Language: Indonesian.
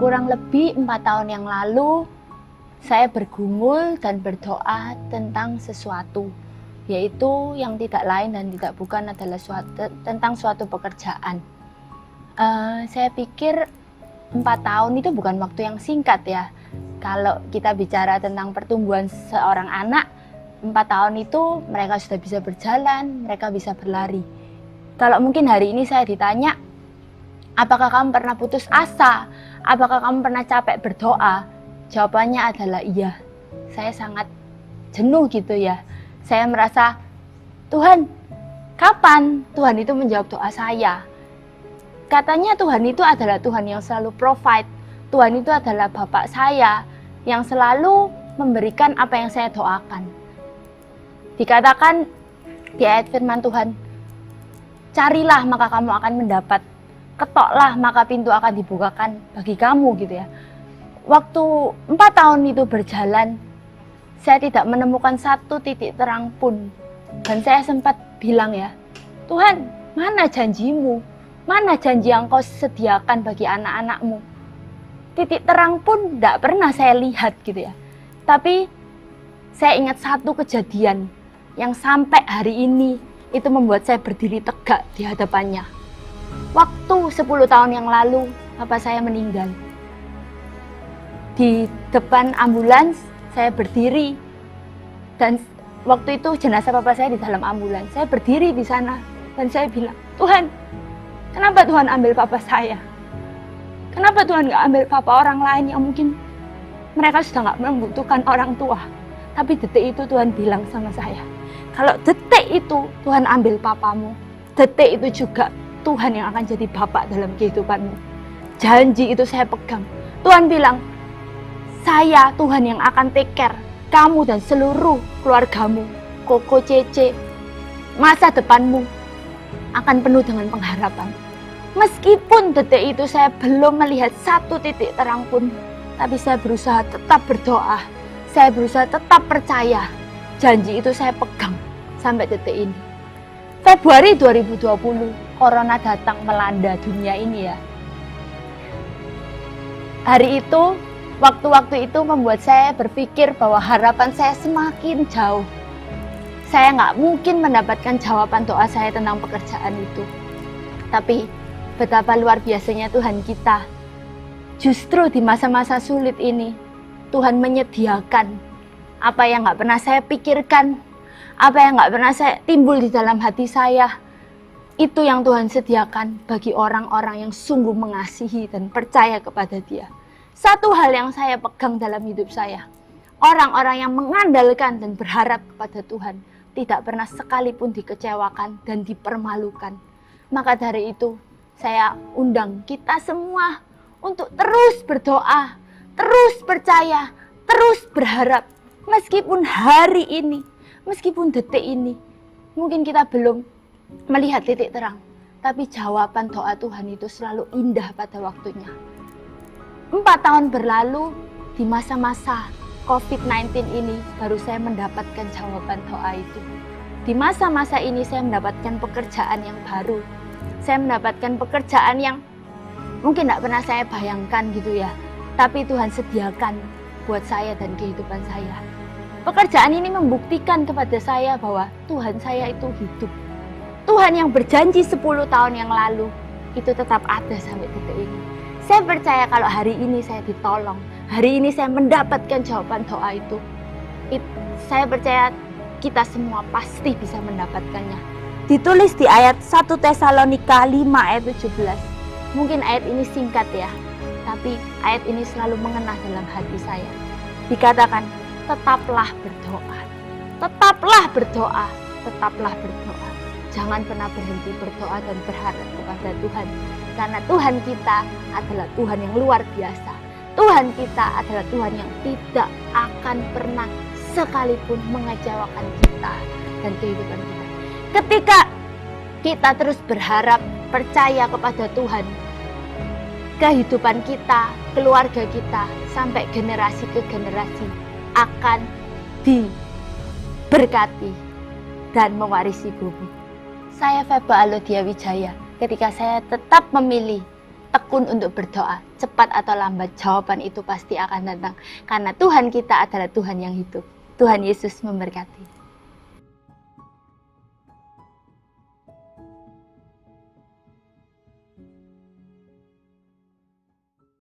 Kurang lebih 4 tahun yang lalu, saya bergumul dan berdoa tentang sesuatu, yaitu yang tidak lain dan tidak bukan adalah tentang suatu pekerjaan. Saya pikir 4 tahun itu bukan waktu yang singkat ya. Kalau kita bicara tentang pertumbuhan seorang anak, 4 tahun itu mereka sudah bisa berjalan, mereka bisa berlari. Kalau mungkin hari ini saya ditanya, apakah kamu pernah putus asa? Apakah kamu pernah capek berdoa? Jawabannya adalah iya. Saya sangat jenuh gitu ya. Saya merasa, Tuhan, kapan Tuhan itu menjawab doa saya? Katanya Tuhan itu adalah Tuhan yang selalu provide. Tuhan itu adalah Bapak saya yang selalu memberikan apa yang saya doakan. Dikatakan di ayat firman Tuhan, carilah maka kamu akan mendapat, ketoklah maka pintu akan dibukakan bagi kamu gitu ya. Waktu 4 tahun itu berjalan, saya tidak menemukan satu titik terang pun. Dan saya sempat bilang ya, Tuhan, mana janjimu? Mana janji yang kau sediakan bagi anak-anakmu? Titik terang pun tidak pernah saya lihat gitu ya. Tapi saya ingat satu kejadian yang sampai hari ini itu membuat saya berdiri tegak di hadapannya. Waktu 10 tahun yang lalu, bapak saya meninggal. Di depan ambulans, saya berdiri. Dan waktu itu jenazah bapak saya di dalam ambulans. Saya berdiri di sana dan saya bilang, Tuhan, kenapa Tuhan ambil papa saya? Kenapa Tuhan gak ambil papa orang lain yang mungkin mereka sudah gak membutuhkan orang tua? Tapi detik itu Tuhan bilang sama saya, kalau detik itu Tuhan ambil papamu, detik itu juga Tuhan yang akan jadi bapak dalam kehidupanmu. Janji itu saya pegang. Tuhan bilang, saya Tuhan yang akan take care kamu dan seluruh keluargamu. Koko Cece, masa depanmu akan penuh dengan pengharapan. Meskipun detik itu saya belum melihat satu titik terang pun, tapi saya berusaha tetap berdoa. Saya berusaha tetap percaya. Janji itu saya pegang sampai detik ini. Februari 2020, Corona datang melanda dunia ini ya. Hari itu, waktu-waktu itu membuat saya berpikir bahwa harapan saya semakin jauh. Saya nggak mungkin mendapatkan jawaban doa saya tentang pekerjaan itu. Tapi betapa luar biasanya Tuhan kita. Justru di masa-masa sulit ini, Tuhan menyediakan apa yang nggak pernah saya pikirkan, apa yang nggak pernah saya timbul di dalam hati saya. Itu yang Tuhan sediakan bagi orang-orang yang sungguh mengasihi dan percaya kepada Dia. Satu hal yang saya pegang dalam hidup saya, orang-orang yang mengandalkan dan berharap kepada Tuhan tidak pernah sekalipun dikecewakan dan dipermalukan. Maka dari itu, saya undang kita semua untuk terus berdoa, terus percaya, terus berharap. Meskipun hari ini, meskipun detik ini, mungkin kita belum melihat titik terang, tapi jawaban doa Tuhan itu selalu indah pada waktunya. 4 tahun berlalu, di masa-masa COVID-19 ini baru saya mendapatkan jawaban doa itu. Di masa-masa ini saya mendapatkan pekerjaan yang baru. Saya mendapatkan pekerjaan yang mungkin tidak pernah saya bayangkan gitu ya. Tapi Tuhan sediakan buat saya dan kehidupan saya. Pekerjaan ini membuktikan kepada saya bahwa Tuhan saya itu hidup. Tuhan yang berjanji 10 tahun yang lalu itu tetap ada sampai detik ini. Saya percaya kalau hari ini saya ditolong, hari ini saya mendapatkan jawaban doa itu. Saya percaya kita semua pasti bisa mendapatkannya. Ditulis di ayat 1 Tesalonika 5 ayat 17. Mungkin ayat ini singkat ya, tapi ayat ini selalu mengena dalam hati saya. Dikatakan, tetaplah berdoa. Tetaplah berdoa, tetaplah berdoa. Jangan pernah berhenti berdoa dan berharap kepada Tuhan. Karena Tuhan kita adalah Tuhan yang luar biasa. Tuhan kita adalah Tuhan yang tidak akan pernah sekalipun mengecewakan kita dan kehidupan kita. Ketika kita terus berharap, percaya kepada Tuhan, kehidupan kita, keluarga kita, sampai generasi ke generasi akan diberkati dan mewarisi bumi. Saya Feba Alodia Wijaya, ketika saya tetap memilih tekun untuk berdoa, cepat atau lambat jawaban itu pasti akan datang. Karena Tuhan kita adalah Tuhan yang hidup. Tuhan Yesus memberkati.